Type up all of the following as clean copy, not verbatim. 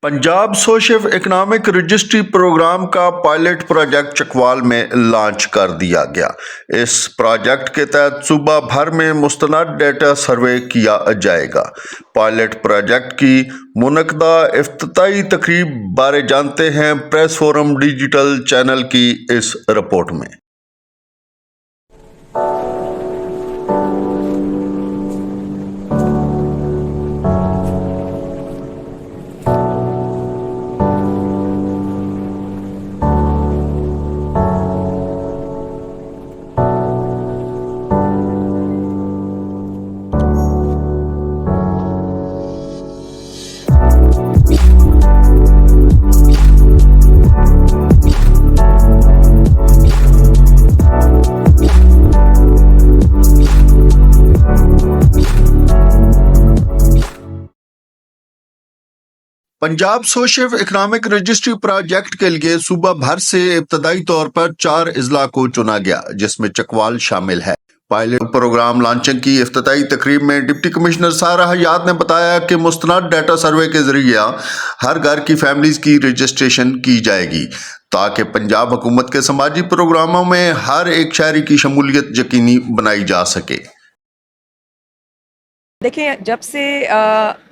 Punjab socio economic registry program का pilot project Chakwal में launch कर दिया गया। इस प्रोजेक्ट के तहत सूबा भर में मुस्तनद डेटा सर्वे किया जाएगा। पायलट प्रोजेक्ट की मुनक्दा इफ्तिताई तकरीब बारे जानते हैं प्रेस फोरम डिजिटल चैनल की इस रिपोर्ट में। Punjab socio economic registry project के लिए सूबा भर से इब्तदाई तौर पर 4 अजला को चुना गया, जिसमें चकवाल शामिल है। पायलट प्रोग्राम लॉन्चिंग की इफ्तिताई तकरीब में डिप्टी कमिश्नर सारा हयात ने बताया कि मुस्तनद डाटा सर्वे के जरिए हर घर की फैमिलीज की रजिस्ट्रेशन की जाएगी ताकि पंजाब हुकूमत के समाजी प्रोग्रामों में हर एक शहरी की शमूलियत यकीनी बनाई जा सके। देखिए, जब से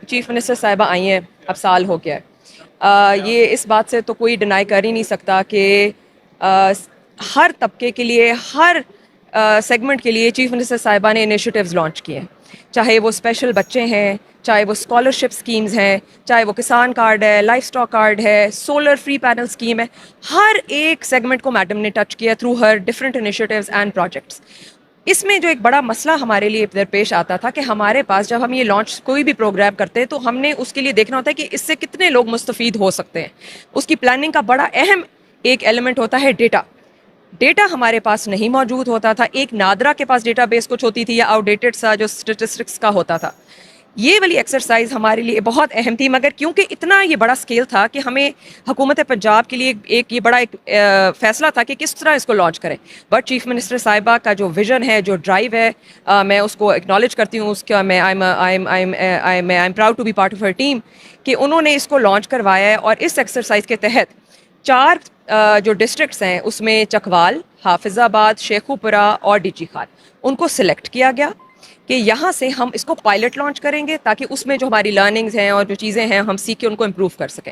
चीफ मिनिस्टर साहिबा आई हैं, अब साल हो गया है, ये इस बात से तो कोई डिनाई कर ही नहीं सकता कि हर तबके के लिए, हर सेगमेंट के लिए चीफ मिनिस्टर साहिबा ने इनिशिएटिव्स लॉन्च किए हैं। चाहे वो स्पेशल बच्चे हैं, चाहे वो स्कॉलरशिप स्कीम्स हैं, चाहे वो किसान कार्ड है, लाइफ स्टॉक कार्ड है, सोलर फ्री पैनल स्कीम है, हर एक सेगमेंट को मैडम ने टच किया through her different initiatives and projects. इसमें जो एक बड़ा मसला हमारे लिए दरपेश आता था कि हमारे पास जब हम ये लॉन्च कोई भी प्रोग्राम करते हैं तो हमने उसके लिए देखना होता है कि इससे कितने लोग मुस्तफ़ीद हो सकते हैं। उसकी प्लानिंग का बड़ा अहम एक एलिमेंट होता है डेटा हमारे पास नहीं मौजूद होता था। एक नादरा के पास डेटा बेस कुछ होती थी या आउटडेटेड सा जो स्टेटिस्टिक्स का होता था। ये वाली एक्सरसाइज हमारे लिए बहुत अहम थी, मगर क्योंकि इतना ये बड़ा स्केल था कि हमें हुकूमत पंजाब के लिए ये बड़ा फैसला था कि किस तरह इसको लॉन्च करें। बट चीफ मिनिस्टर साहिबा का जो विजन है, जो ड्राइव है, मैं उसको एक्नॉलेज करती हूँ। उसका मैं I am proud to be part of her team कि उन्होंने इसको लॉन्च करवाया है। और इस एक्सरसाइज के तहत 4 जो डिस्ट्रिक्ट्स हैं उसमें चकवाल, हाफिज़ाबाद, शेखुपुरा और डीची खान, उनको सिलेक्ट किया गया कि यहाँ से हम इसको पायलट लॉन्च करेंगे ताकि उसमें जो हमारी लर्निंग्स हैं और जो चीज़ें हैं हम सीख के उनको इम्प्रूव कर सकें।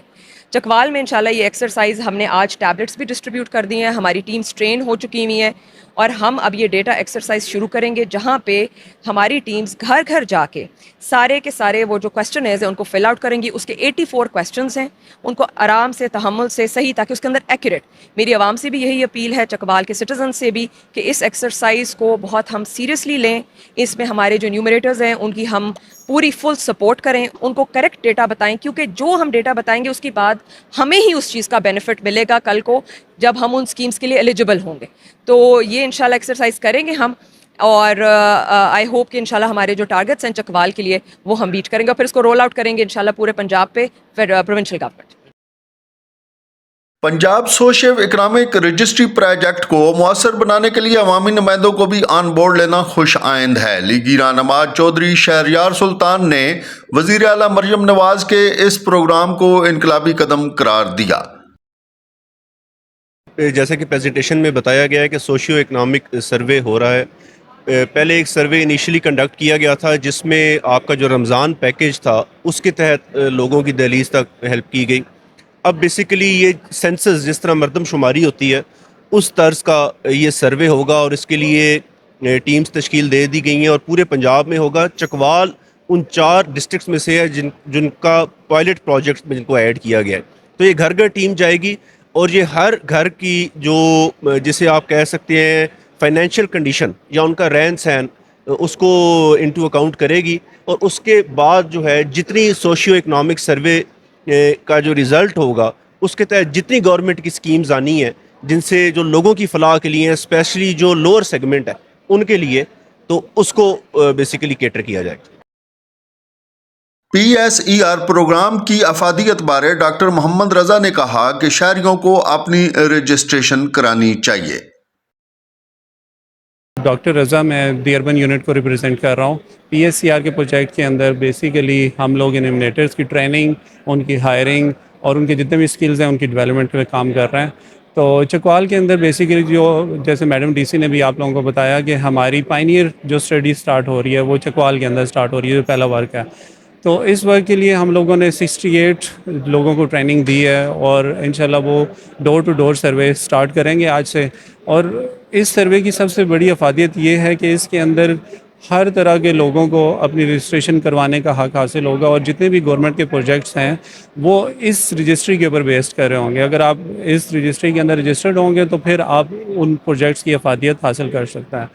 चकवाल में इंशाल्लाह ये एक्सरसाइज हमने आज टैबलेट्स भी डिस्ट्रीब्यूट कर दी हैं, हमारी टीम्स ट्रेन हो चुकी हुई हैं और हम अब ये डेटा एक्सरसाइज शुरू करेंगे जहाँ पे हमारी टीम्स घर घर जाके सारे के सारे वो जो क्वेश्चन है उनको फिल आउट करेंगी। उसके 84 क्वेश्चंस हैं, उनको आराम से तहम्मुल से सही, ताकि उसके अंदर एक्यूरेट। मेरी आवाम से भी यही अपील है, चकवाल के सिटीजन से भी, कि इस एक्सरसाइज को बहुत हम सीरियसली लें। इसमें हमारे जो न्यूमरेटर्स हैं उनकी हम पूरी फुल सपोर्ट करें, उनको करेक्ट डेटा बताएं, क्योंकि जो हम डेटा बताएंगे उसके बाद हमें ही उस चीज़ का बेनिफिट मिलेगा कल को जब हम उन स्कीम्स के लिए एलिजिबल होंगे। तो ये इंशाल्लाह एक्सरसाइज करेंगे हम और आई होप कि इंशाल्लाह हमारे जो टारगेट्स हैं चकवाल के लिए वो हम बीट करेंगे और फिर इसको रोल आउट करेंगे इंशाल्लाह पूरे पंजाब पे, फिर provincial government. Punjab socio economic registry project को मुअस्सर बनाने के लिए अवामी नुमाइंदों को भी ऑन बोर्ड लेना खुश आइंद है। लीगी रहनुमा चौधरी शहरयार सुल्तान ने वज़ीर आला मरियम नवाज के इस प्रोग्राम को इनकलाबी कदम करार दिया। जैसे कि प्रेजेंटेशन में बताया गया है कि सोशियो इकोनॉमिक सर्वे हो रहा है। पहले एक सर्वे इनिशियली कंडक्ट किया गया था जिसमें आपका जो रमज़ान पैकेज था उसके तहत लोगों की दहलीज तक हेल्प की गई। अब बेसिकली ये सेंसस जिस तरह मरदमशुमारी होती है उस तर्ज का ये सर्वे होगा और इसके लिए टीम्स तश्कील दे दी गई हैं और पूरे पंजाब में होगा। चकवाल उन 4 डिस्ट्रिक्ट्स में से है जिनका पायलट प्रोजेक्ट में जिनको ऐड किया गया है। तो ये घर घर टीम जाएगी और ये हर घर की जो जिसे आप कह सकते हैं फाइनेंशियल कंडीशन या उनका रहन सहन उसको इनटू अकाउंट करेगी और उसके बाद जो है जितनी सोशियो इकोनॉमिक सर्वे का जो रिज़ल्ट होगा उसके तहत जितनी गवर्नमेंट की स्कीम्स आनी है जिनसे जो लोगों की फलाह के लिए, स्पेशली जो लोअर सेगमेंट है उनके लिए, तो उसको बेसिकली कैटर किया जाएगा। PSER प्रोग्राम की अफादियत बारे डॉक्टर मोहम्मद रजा ने कहा कि शहरियों को अपनी रजिस्ट्रेशन करानी चाहिए। डॉक्टर रज़ा, मैं दी अर्बन यूनिट को रिप्रेजेंट कर रहा हूँ। PSER के प्रोजेक्ट के अंदर बेसिकली हम लोग इनोमिनेटर्स की ट्रेनिंग, उनकी हायरिंग اور ان کے جتنے بھی اسکلز ہیں ان کی ڈیولپمنٹ پہ کام کر رہے ہیں. تو چکوال کے اندر بیسیکلی جو جیسے میڈم ڈی سی نے بھی آپ لوگوں کو بتایا کہ ہماری پائنیئر جو اسٹڈی سٹارٹ ہو رہی ہے وہ چکوال کے اندر سٹارٹ ہو رہی ہے، جو پہلا ورک ہے. تو اس ورک کے لیے ہم لوگوں نے 68 لوگوں کو ٹریننگ دی ہے اور انشاءاللہ وہ ڈور ٹو ڈور سروے سٹارٹ کریں گے آج سے. اور اس سروے کی سب سے بڑی افادیت یہ ہے کہ اس کے اندر ہر طرح کے لوگوں کو اپنی رجسٹریشن کروانے کا حق حاصل ہوگا، اور جتنے بھی گورنمنٹ کے پروجیکٹس ہیں وہ اس رجسٹری کے اوپر بیسڈ کر رہے ہوں گے. اگر آپ اس رجسٹری کے اندر رجسٹرڈ ہوں گے تو پھر آپ ان پروجیکٹس کی افادیت حاصل کر سکتے ہیں.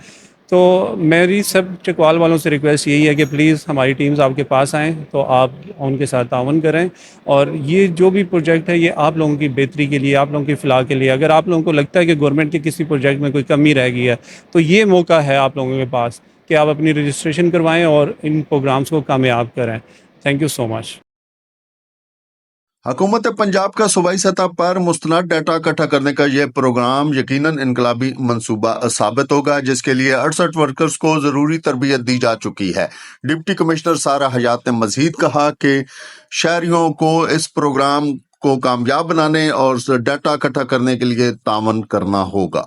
تو میری سب چکوال والوں سے ریکویسٹ یہی ہے کہ پلیز ہماری ٹیمز آپ کے پاس آئیں تو آپ ان کے ساتھ تعاون کریں، اور یہ جو بھی پروجیکٹ ہے یہ آپ لوگوں کی بہتری کے لیے، آپ لوگوں کی فلاح کے لیے. اگر آپ لوگوں کو لگتا ہے کہ گورنمنٹ کے کسی پروجیکٹ میں کوئی کمی رہ گئی ہے تو یہ موقع ہے آپ لوگوں کے پاس کہ آپ اپنی رجسٹریشن کروائیں اور ان پروگرامز کو کامیاب کریں. تھینک یو سو مچ. حکومت پنجاب کا صوبائی سطح پر مستند ڈیٹا اکٹھا کرنے کا یہ پروگرام یقیناً انقلابی منصوبہ ثابت ہوگا، جس کے لیے 68 ورکرز کو ضروری تربیت دی جا چکی ہے. ڈپٹی کمشنر سارہ حیات نے مزید کہا کہ شہریوں کو اس پروگرام کو کامیاب بنانے اور ڈیٹا اکٹھا کرنے کے لیے تعاون کرنا ہوگا.